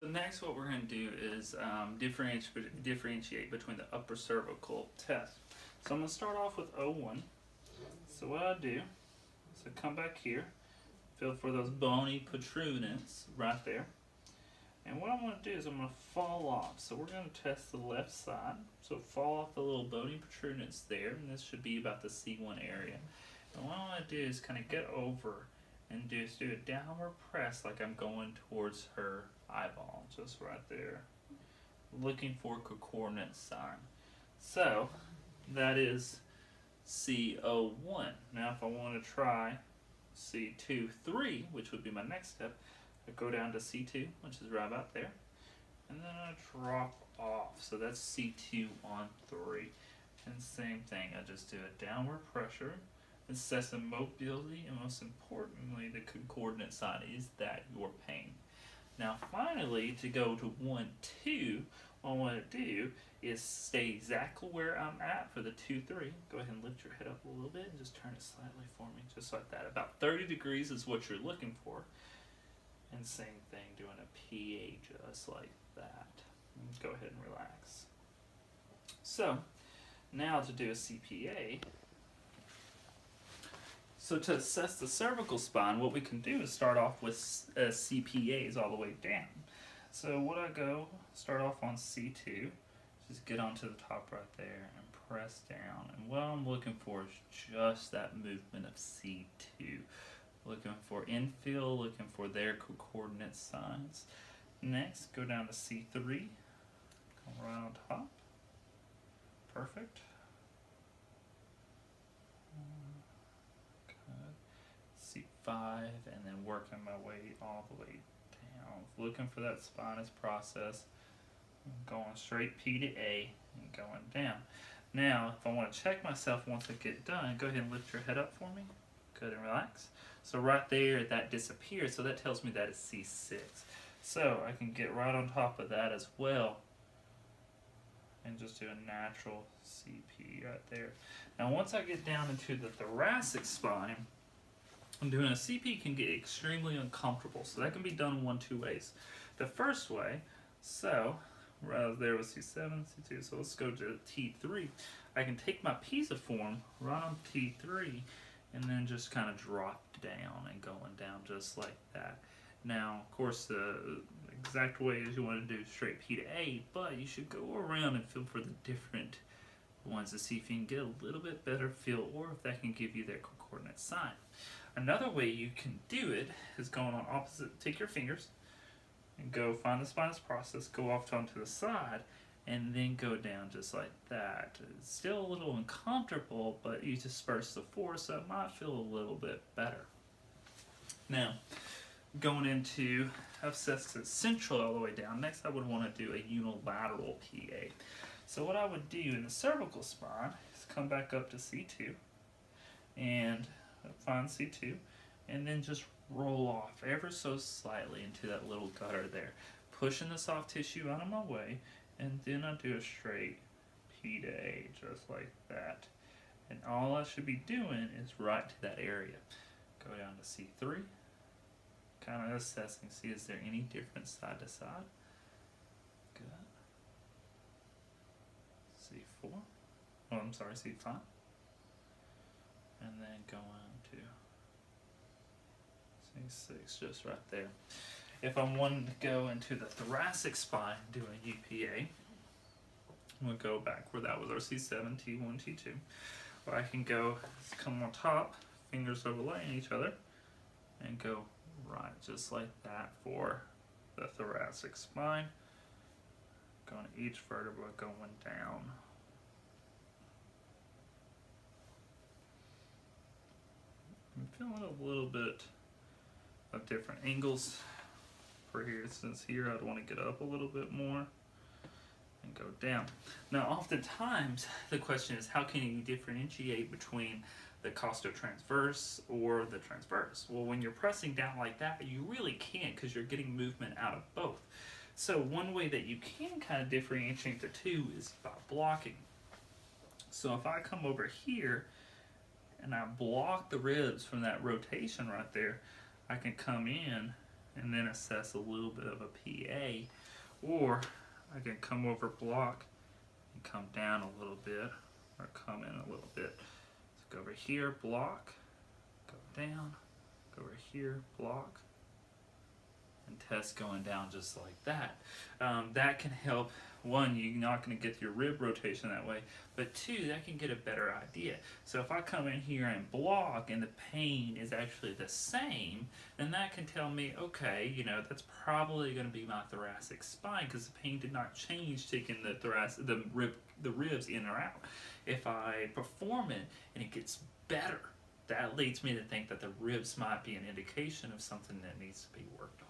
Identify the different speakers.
Speaker 1: So next what we're going to do is differentiate between the upper cervical test. So I'm going to start off with O1. So what I do is I come back here, feel for those bony protruders right there. And what I'm going to do is I'm going to fall off. So we're going to test the left side. So fall off the little bony protruders there, and this should be about the C1 area. And what I want to do is kind of get over and just do a downward press like I'm going towards her eyeball, just right there. Looking for coordinate sign. So that is CO1. Now if I want to try C2, 3, which would be my next step, I go down to C2, which is right about there, and then I drop off. So that's C2 on 3. And same thing, I just do a downward pressure, assess the mobility, and most importantly, the coordinate sign. Is that your pain? Now finally, to go to 1, 2, what I want to do is stay exactly where I'm at for the 2, 3. Go ahead and lift your head up a little bit and just turn it slightly for me, just like that. About 30 degrees is what you're looking for. And same thing, doing a PA just like that. Go ahead and relax. So, now to do a CPA. So to assess the cervical spine, what we can do is start off with CPAs all the way down. So what I go, start off on C2, just get onto the top right there and press down. And what I'm looking for is just that movement of C2. Looking for infill, looking for their coordinate signs. Next, go down to C3, come right on top. Perfect. Good. C5, and then working my way all the way down. Looking for that spinous process. Going straight P to A and going down. Now, if I want to check myself once I get done, go ahead and lift your head up for me. Good, and relax. So right there, that disappears, so that tells me that it's C6. So I can get right on top of that as well and just do a natural CP right there. Now once I get down into the thoracic spine, I'm doing a CP can get extremely uncomfortable, so that can be done 1-2 ways. The first way, so right there was C7, C2, so let's go to T3. I can take my pisiform right on T3 and then just kind of drop down and going down just like that. Now, of course, the exact way is you want to do straight P to A, but you should go around and feel for the different ones to see if you can get a little bit better feel or if that can give you their coordinate sign. Another way you can do it is going on opposite, take your fingers and go find the spinous process, go off onto the side, and then go down just like that. It's still a little uncomfortable, but you disperse the force, so it might feel a little bit better. Now, going into, I've assessed it central all the way down. Next, I would want to do a unilateral PA. So what I would do in the cervical spine is come back up to C2 and find C2, and then just roll off ever so slightly into that little gutter there, pushing the soft tissue out of my way, and then I do a straight P to A just like that. And all I should be doing is right to that area. Go down to C3, kind of assessing, see is there any difference side to side. Good. C4, oh I'm sorry, C5. And then going to C6, just right there. If I'm wanting to go into the thoracic spine, doing UPA, we'll go back where that was our C7, T1, T2. Or I can go, come on top, fingers overlaying each other, and go right just like that for the thoracic spine. Going to each vertebra, going down. I'm feeling a little bit of different angles. For here, since here I'd want to get up a little bit more and go down. Now oftentimes the question is how can you differentiate between the costotransverse or the transverse? Well, when you're pressing down like that, you really can't because you're getting movement out of both. So one way that you can kind of differentiate the two is by blocking. So if I come over here and I block the ribs from that rotation right there, I can come in and then assess a little bit of a PA, or I can come over block and come down a little bit, or come in a little bit. So go over here, block, go down, go over here, block, and test going down just like that. That can help. One, you're not going to get your rib rotation that way, but two, that can get a better idea. So if I come in here and block and the pain is actually the same, then that can tell me, okay, that's probably going to be my thoracic spine because the pain did not change taking the ribs in or out. If I perform it and it gets better, that leads me to think that the ribs might be an indication of something that needs to be worked on.